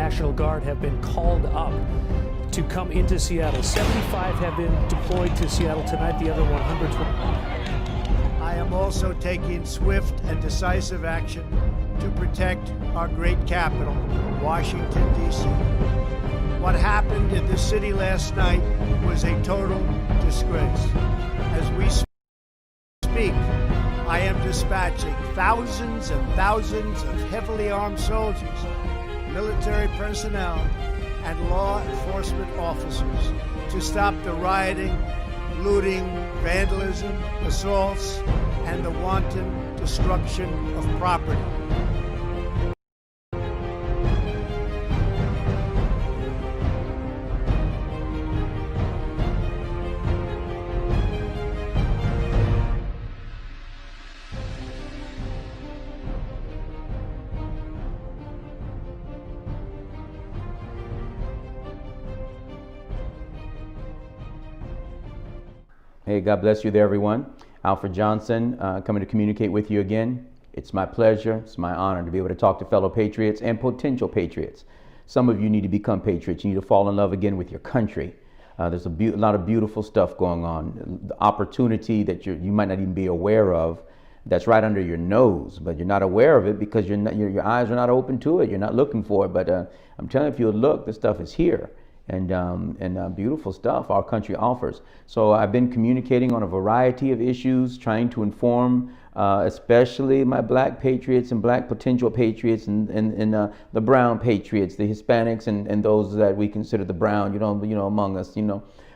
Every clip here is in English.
National Guard have been called up to come into Seattle. 75 have been deployed to Seattle tonight. The other 100. I am also taking swift and decisive action to protect our great capital, Washington, D.C. What happened in this city last night was a total disgrace. As we speak, I am dispatching thousands and thousands of heavily armed soldiers, military personnel, and law enforcement officers to stop the rioting, looting, vandalism, assaults, and the wanton destruction of property. Hey, God bless you there, everyone. Alfred Johnson, coming to communicate with you again. It's my pleasure, it's my honor to be able to talk to fellow patriots and potential patriots. Some of you need to become patriots. You need to fall in love again with your country. There's a lot of beautiful stuff going on. The opportunity that you might not even be aware of, that's right under your nose, but you're not aware of it because your eyes are not open to it. You're not looking for it. But I'm telling you, if you look, this stuff is here. And beautiful stuff our country offers. So I've been communicating on a variety of issues, trying to inform especially my black patriots and black potential patriots and the brown patriots, the Hispanics and those that we consider the brown, among us,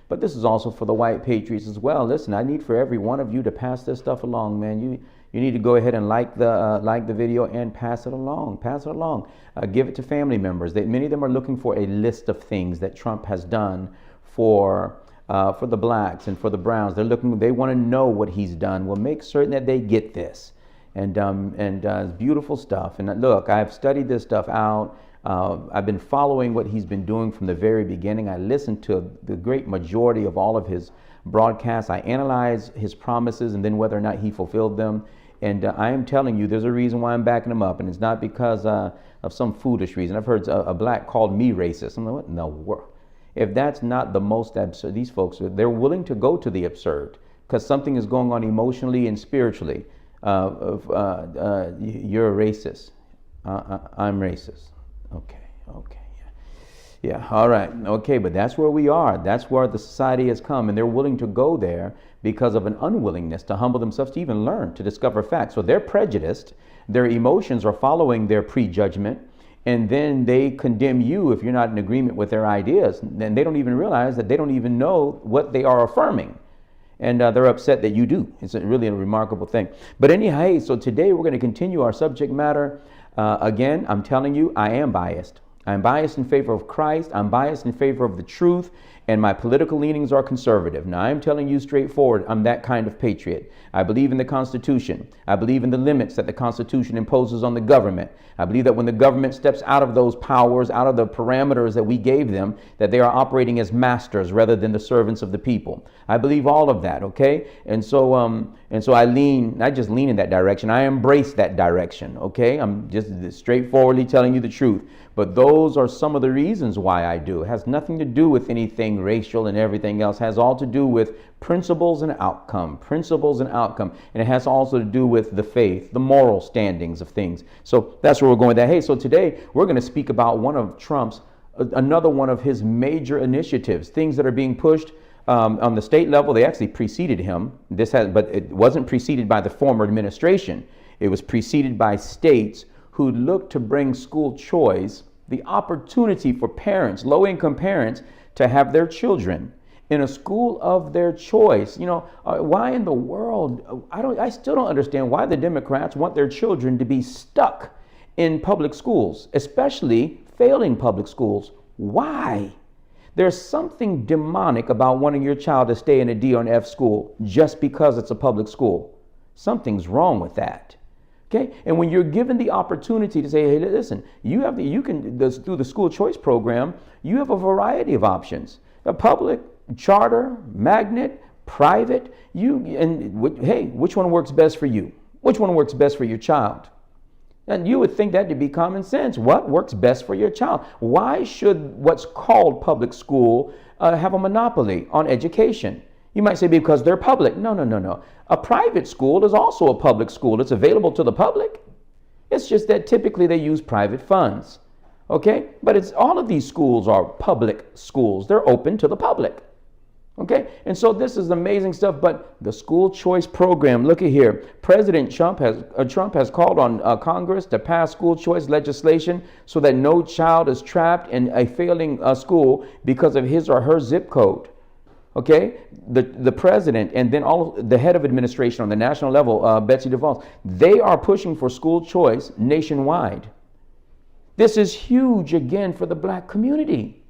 But this is also for the white patriots as well. Listen, I need for every one of you to pass this stuff along, man. You need to go ahead and like the video and pass it along. Pass it along. Give it to family members. Many of them are looking for a list of things that Trump has done for the blacks and for the browns. They want to know what he's done. Well, make certain that they get this. And it's beautiful stuff. And look, I've studied this stuff out. I've been following what he's been doing from the very beginning. I listened to the great majority of all of his broadcasts. I analyze his promises and then whether or not he fulfilled them. And I am telling you, there's a reason why I'm backing him up, and it's not because of some foolish reason. I've heard a black called me racist. I'm like, what in the world? If that's not the most absurd, these folks, they're willing to go to the absurd because something is going on emotionally and spiritually. You're a racist. I'm racist. Okay. Yeah, all right. Okay, but that's where we are. That's where the society has come, and they're willing to go there because of an unwillingness to humble themselves to even learn, to discover facts. So they're prejudiced, their emotions are following their prejudgment, and then they condemn you if you're not in agreement with their ideas. Then they don't even realize that they don't even know what they are affirming. And they're upset that you do. It's really a remarkable thing. But anyhow, hey, so today we're going to continue our subject matter. Again, I'm telling you, I am biased. I'm biased in favor of Christ. I'm biased in favor of the truth. And my political leanings are conservative. Now, I'm telling you straightforward, I'm that kind of patriot. I believe in the Constitution. I believe in the limits that the Constitution imposes on the government. I believe that when the government steps out of those powers, out of the parameters that we gave them, that they are operating as masters rather than the servants of the people. I believe all of that, okay? And so I lean, not just lean in that direction, I embrace that direction, okay? I'm just straightforwardly telling you the truth. But those are some of the reasons why I do. It has nothing to do with anything racial and everything else. It has all to do with principles and outcome, And it has also to do with the faith, the moral standings of things. So that's where we're going with that. Hey, so today we're going to speak about one of Trump's, another one of his major initiatives, things that are being pushed on the state level. They actually preceded him. But it wasn't preceded by the former administration. It was preceded by states who look to bring school choice, the opportunity for parents, low-income parents, to have their children in a school of their choice. Why in the world? I still don't understand why the Democrats want their children to be stuck in public schools, especially failing public schools. Why? There's something demonic about wanting your child to stay in a D or an F school just because it's a public school. Something's wrong with that. Okay, and when you're given the opportunity to say, hey, listen, through the school choice program, you have a variety of options: a public, charter, magnet, private. Hey, which one works best for you? Which one works best for your child? And you would think that to be common sense. What works best for your child? Why should what's called public school have a monopoly on education? You might say because they're public. No, no, no, no. A private school is also a public school. It's available to the public. It's just that typically they use private funds. Okay? But it's all of these schools are public schools. They're open to the public. Okay? And so this is amazing stuff. But the school choice program, look at here. President Trump has called on Congress to pass school choice legislation so that no child is trapped in a failing school because of his or her zip code. Okay, the president and then the head of administration on the national level, Betsy DeVos, they are pushing for school choice nationwide. This is huge again for the black community.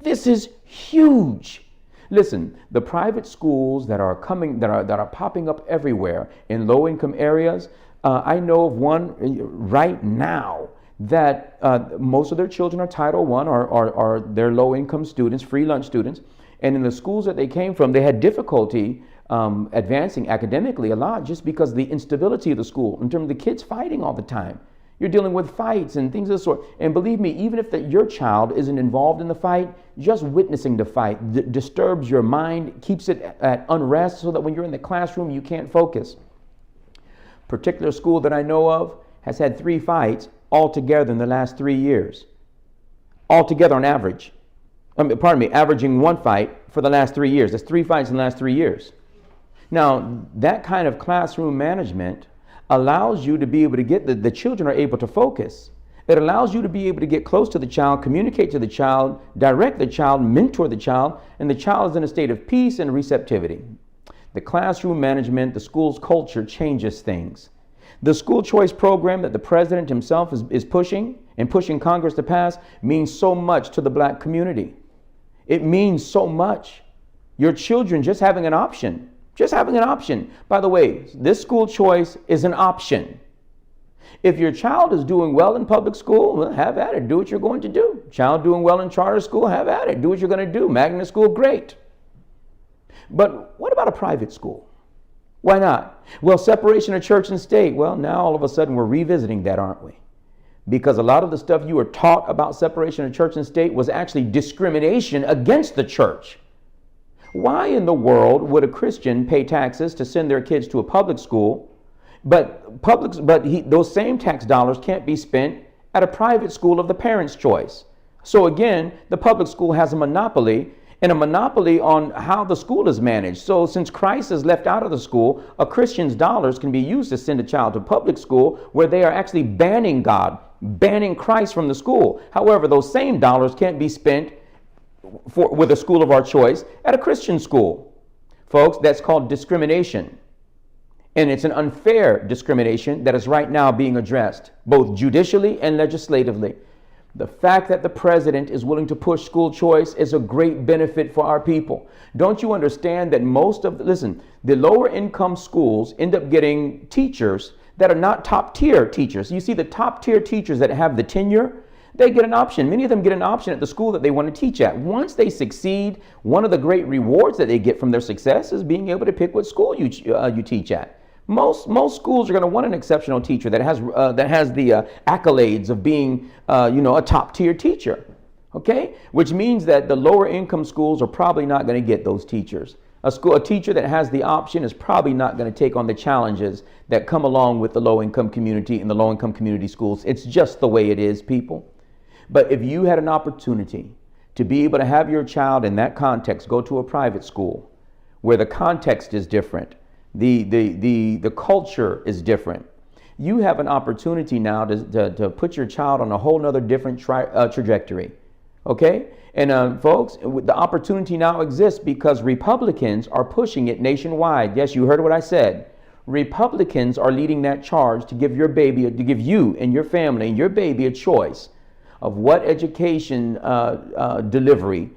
This is huge. Listen, the private schools that are popping up everywhere in low-income areas. I know of one right now that most of their children are Title I or they're low-income students, free lunch students. And in the schools that they came from, they had difficulty advancing academically a lot just because of the instability of the school in terms of the kids fighting all the time. You're dealing with fights and things of the sort. And believe me, even if your child isn't involved in the fight, just witnessing the fight disturbs your mind, keeps it at unrest so that when you're in the classroom, you can't focus. Particular school that I know of has had 3 fights altogether in the last 3 years. Altogether on average. Averaging 1 fight for the last 3 years. That's 3 fights in the last 3 years. Now, that kind of classroom management allows you to be able to get the children are able to focus. It allows you to be able to get close to the child, communicate to the child, direct the child, mentor the child, and the child is in a state of peace and receptivity. The classroom management, the school's culture changes things. The school choice program that the president himself is pushing Congress to pass means so much to the black community. It means so much. Your children just having an option. Just having an option. By the way, this school choice is an option. If your child is doing well in public school, well, have at it. Do what you're going to do. Child doing well in charter school, have at it. Do what you're going to do. Magnet school, great. But what about a private school? Why not? Well, separation of church and state. Well, now all of a sudden we're revisiting that, aren't we? Because a lot of the stuff you were taught about separation of church and state was actually discrimination against the church. Why in the world would a Christian pay taxes to send their kids to a public school, but those same tax dollars can't be spent at a private school of the parents' choice? So again, the public school has a monopoly, and a monopoly on how the school is managed. So since Christ is left out of the school, a Christian's dollars can be used to send a child to public school where they are actually banning God, banning Christ from the school. However, those same dollars can't be spent with a school of our choice at a Christian school. Folks, that's called discrimination. And it's an unfair discrimination that is right now being addressed, both judicially and legislatively. The fact that the president is willing to push school choice is a great benefit for our people. Don't you understand that the lower income schools end up getting teachers that are not top tier teachers. You see, the top tier teachers that have the tenure, they get an option. Many of them get an option at the school that they want to teach at. Once they succeed, one of the great rewards that they get from their success is being able to pick what school you teach at. Most schools are going to want an exceptional teacher that has the accolades of being a top tier teacher. Okay, which means that the lower income schools are probably not going to get those teachers. A teacher that has the option is probably not going to take on the challenges that come along with the low income community and the low income community schools. It's just the way it is, people. But if you had an opportunity to be able to have your child in that context go to a private school where the context is different, the culture is different, you have an opportunity now to put your child on a whole nother different trajectory. Okay? And folks, the opportunity now exists because Republicans are pushing it nationwide. Yes, you heard what I said. Republicans are leading that charge to give you and your family and your baby a choice of what education delivery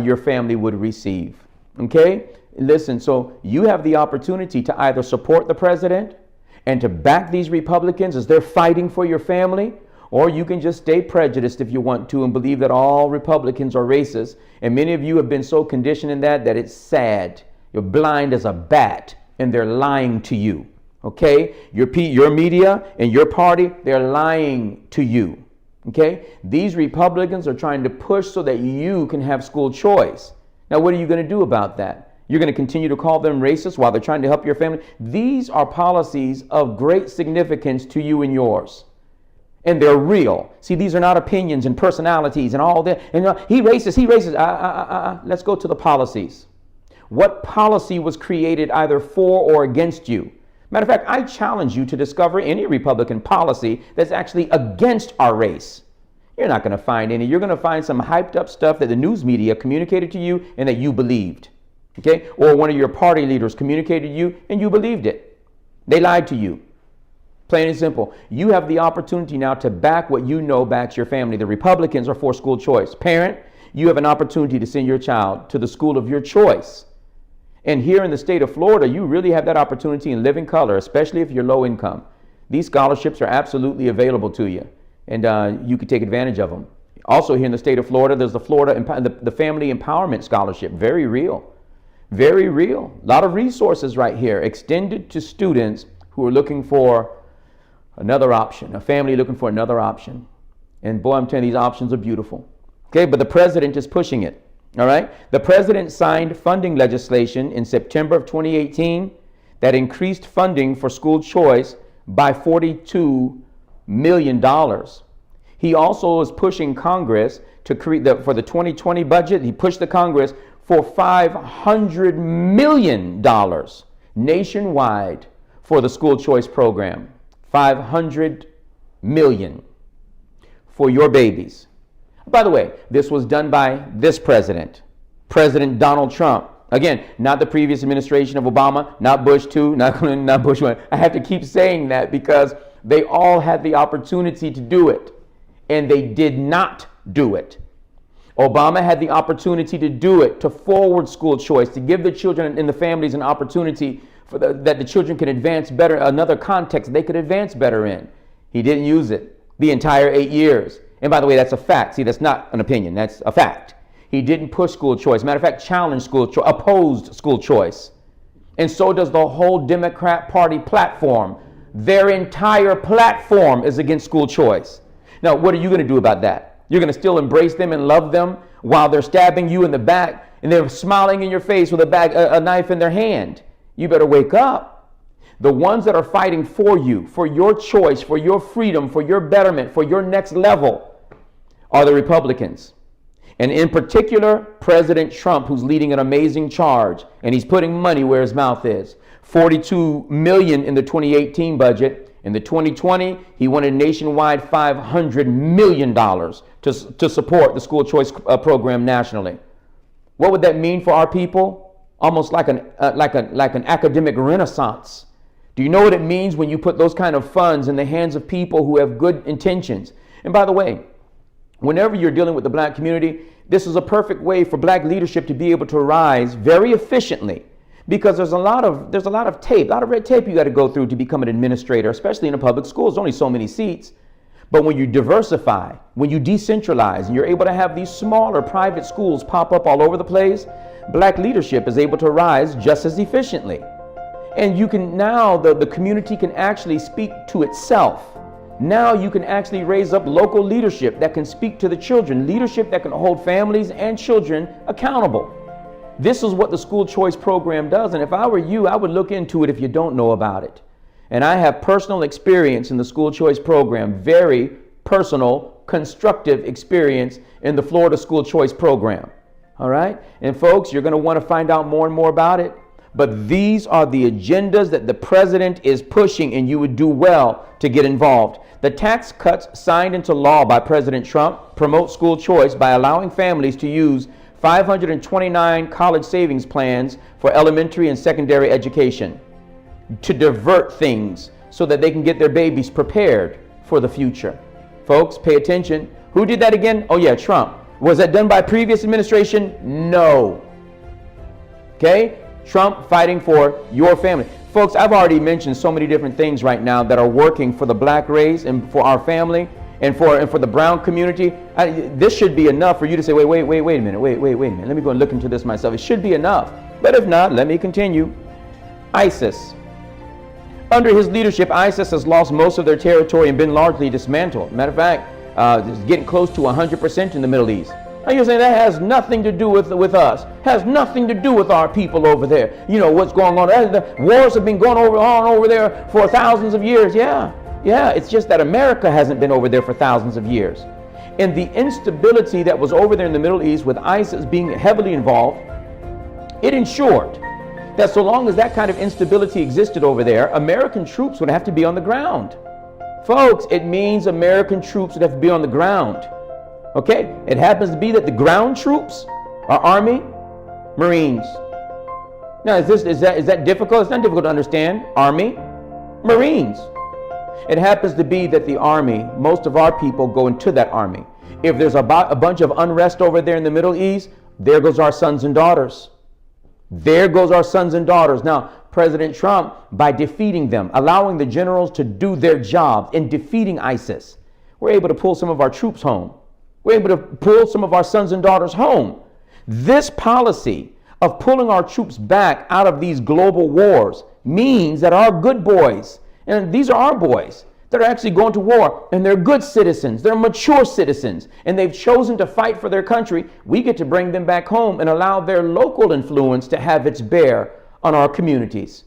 your family would receive. Okay? Listen, so you have the opportunity to either support the president and to back these Republicans as they're fighting for your family, or you can just stay prejudiced if you want to and believe that all Republicans are racist. And many of you have been so conditioned in that it's sad. You're blind as a bat and they're lying to you. Okay? Your media and your party, they're lying to you. Okay? These Republicans are trying to push so that you can have school choice. Now, what are you going to do about that? You're going to continue to call them racist while they're trying to help your family? These are policies of great significance to you and yours. And they're real. See, these are not opinions and personalities and all that. And he racist, he racist. Let's go to the policies. What policy was created either for or against you? Matter of fact, I challenge you to discover any Republican policy that's actually against our race. You're not going to find any. You're going to find some hyped up stuff that the news media communicated to you and that you believed. Okay? Or one of your party leaders communicated to you and you believed it. They lied to you. Plain and simple. You have the opportunity now to back what you know backs your family. The Republicans are for school choice. Parent, you have an opportunity to send your child to the school of your choice. And here in the state of Florida, you really have that opportunity in living color, especially if you're low income. These scholarships are absolutely available to you, and you could take advantage of them. Also here in the state of Florida, there's the the Family Empowerment Scholarship. Very real. Very real. A lot of resources right here extended to students who are looking for another option, a family looking for another option. And boy, I'm telling you, these options are beautiful. Okay, but the president is pushing it. All right. The president signed funding legislation in September of 2018 that increased funding for school choice by $42 million. He also is pushing Congress to create for the 2020 budget. He pushed the Congress for $500 million nationwide for the school choice program. $500 million for your babies. By the way, this was done by this president, President Donald Trump. Again, not the previous administration of Obama, not Bush 2, not Clinton, not Bush 1. I have to keep saying that because they all had the opportunity to do it, and they did not do it. Obama had the opportunity to do it, to forward school choice, to give the children and the families an opportunity that the children can advance better, another context they could advance better in. He didn't use it the entire 8 years. And by the way, that's a fact. See, that's not an opinion. That's a fact. He didn't push school choice. Matter of fact, challenged school choice, opposed school choice. And so does the whole Democrat Party platform. Their entire platform is against school choice. Now, what are you going to do about that? You're going to still embrace them and love them while they're stabbing you in the back and they're smiling in your face with a knife in their hand. You better wake up. The ones that are fighting for you, for your choice, for your freedom, for your betterment, for your next level are the Republicans. And in particular, President Trump, who's leading an amazing charge, and he's putting money where his mouth is. $42 million in the 2018 budget. In the 2020, he wanted nationwide $500 million to support the school choice program nationally. What would that mean for our people? Almost like an academic renaissance. Do you know what it means when you put those kind of funds in the hands of people who have good intentions? And by the way, whenever you're dealing with the black community, this is a perfect way for black leadership to be able to rise very efficiently, because there's a lot of tape, a lot of red tape you got to go through to become an administrator, especially in a public school. There's only so many seats. But when you diversify, when you decentralize, and you're able to have these smaller private schools pop up all over the place, black leadership is able to rise just as efficiently. And you can now, the community can actually speak to itself. Now you can actually raise up local leadership that can speak to the children, leadership that can hold families and children accountable. This is what the school choice program does. And if I were you, I would look into it if you don't know about it. And I have personal experience in the school choice program, very personal, constructive experience in the Florida school choice program. All right. And folks, you're going to want to find out more and more about it. But these are the agendas that the president is pushing, and you would do well to get involved. The tax cuts signed into law by President Trump promote school choice by allowing families to use 529 college savings plans for elementary and secondary education to divert things so that they can get their babies prepared for the future. Folks, pay attention. Who did that again? Oh yeah, Trump. Was that done by previous administration? No. Okay? Trump fighting for your family. Folks, I've already mentioned so many different things right now that are working for the black race and for our family and for the brown community. This should be enough for you to say, wait a minute. Let me go and look into this myself. It should be enough. But if not, let me continue. ISIS. Under his leadership, ISIS has lost most of their territory and been largely dismantled. Matter of fact, it's getting close to 100% in the Middle East. Now you're saying that has nothing to do with us, has nothing to do with our people over there. You know what's going on. The wars have been going on over there for thousands of years. Yeah, it's just that America hasn't been over there for thousands of years. And the instability that was over there in the Middle East with ISIS being heavily involved, it ensured that so long as that kind of instability existed over there, American troops would have to be on the ground. Folks, it means American troops would have to be on the ground. Okay, it happens to be that the ground troops are Army, Marines. Now, is that difficult? It's not difficult to understand. Army, Marines. It happens to be that the Army, most of our people go into that Army. If there's a bunch of unrest over there in the Middle East, there goes our sons and daughters. There goes our sons and daughters. Now, President Trump, by defeating them, allowing the generals to do their job in defeating ISIS, we're able to pull some of our troops home. We're able to pull some of our sons and daughters home. This policy of pulling our troops back out of these global wars means that our good boys, and these are our boys, that are actually going to war, and they're good citizens, they're mature citizens, and they've chosen to fight for their country. We get to bring them back home and allow their local influence to have its bear on our communities.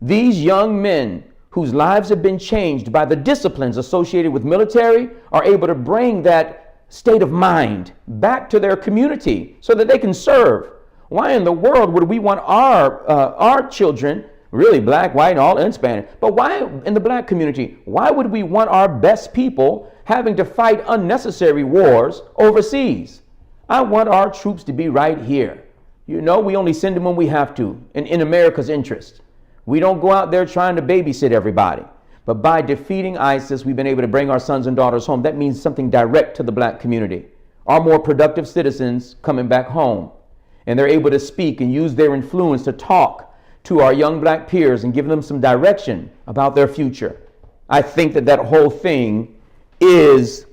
These young men whose lives have been changed by the disciplines associated with military are able to bring that state of mind back to their community so that they can serve. Why in the world would we want our children, really black, white, all and Spanish, but why in the black community, why would we want our best people having to fight unnecessary wars overseas? I want our troops to be right here. You know, we only send them when we have to, in America's interest. We don't go out there trying to babysit everybody. But by defeating ISIS, we've been able to bring our sons and daughters home. That means something direct to the black community. Our more productive citizens coming back home. And they're able to speak and use their influence to talk to our young black peers and give them some direction about their future. I think that whole thing is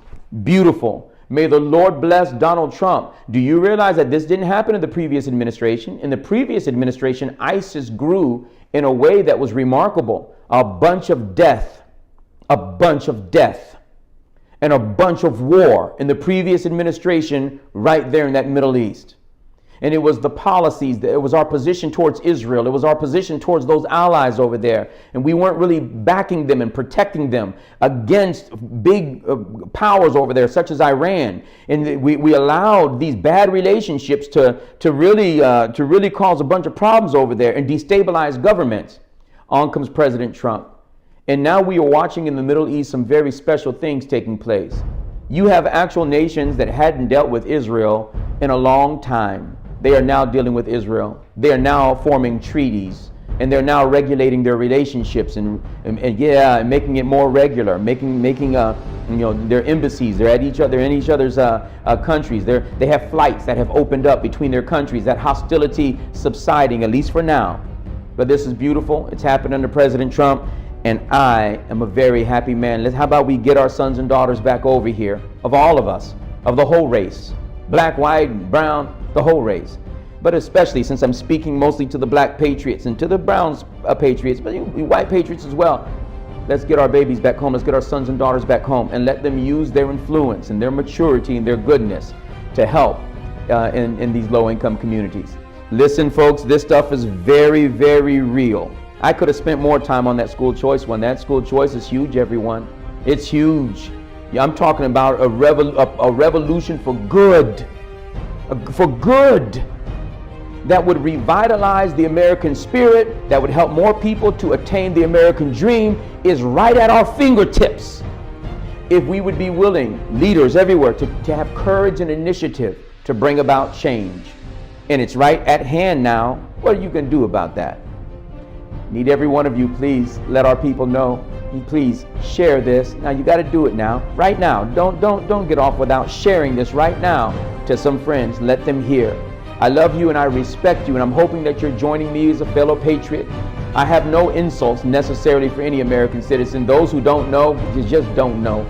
beautiful. May the Lord bless Donald Trump. Do you realize that this didn't happen in the previous administration? In the previous administration, ISIS grew in a way that was remarkable. A bunch of death, and a bunch of war in the previous administration right there in that Middle East. And it was the policies, it was our position towards Israel, it was our position towards those allies over there. And we weren't really backing them and protecting them against big powers over there, such as Iran. And we allowed these bad relationships to really cause a bunch of problems over there and destabilize governments. On comes President Trump. And now we are watching in the Middle East some very special things taking place. You have actual nations that hadn't dealt with Israel in a long time. They are now dealing with Israel. They are now forming treaties, and they're now regulating their relationships and making it more regular, making their embassies. They're at each other in each other's countries. They have flights that have opened up between their countries. That hostility subsiding, at least for now. But this is beautiful. It's happened under President Trump, and I am a very happy man. How about we get our sons and daughters back over here, of all of us, of the whole race, black, white, brown, the whole race. But especially since I'm speaking mostly to the black patriots and to the brown patriots, but you white patriots as well. Let's get our babies back home. Let's get our sons and daughters back home and let them use their influence and their maturity and their goodness to help in these low-income communities. Listen, folks, this stuff is very, very real. I could have spent more time on that school choice one. That school choice is huge, everyone. It's huge. I'm talking about a revolution for good. For good. That would revitalize the American spirit, that would help more people to attain the American dream, is right at our fingertips. If we would be willing, leaders everywhere, to have courage and initiative to bring about change. And it's right at hand now. What are you going to do about that? Need every one of you, please let our people know. And please share this. Now you got to do it now, right now. Don't get off without sharing this right now to some friends. Let them hear. I love you and I respect you, and I'm hoping that you're joining me as a fellow patriot. I have no insults necessarily for any American citizen. Those who don't know, you just don't know.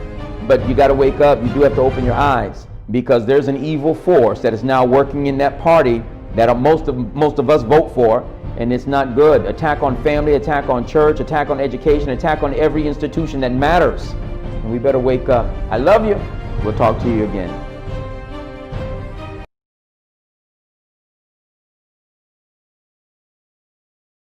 But you got to wake up. You do have to open your eyes, because there's an evil force that is now working in that party that most of us vote for, and it's not good. Attack on family, attack on church, attack on education, attack on every institution that matters. And we better wake up. I love you. We'll talk to you again.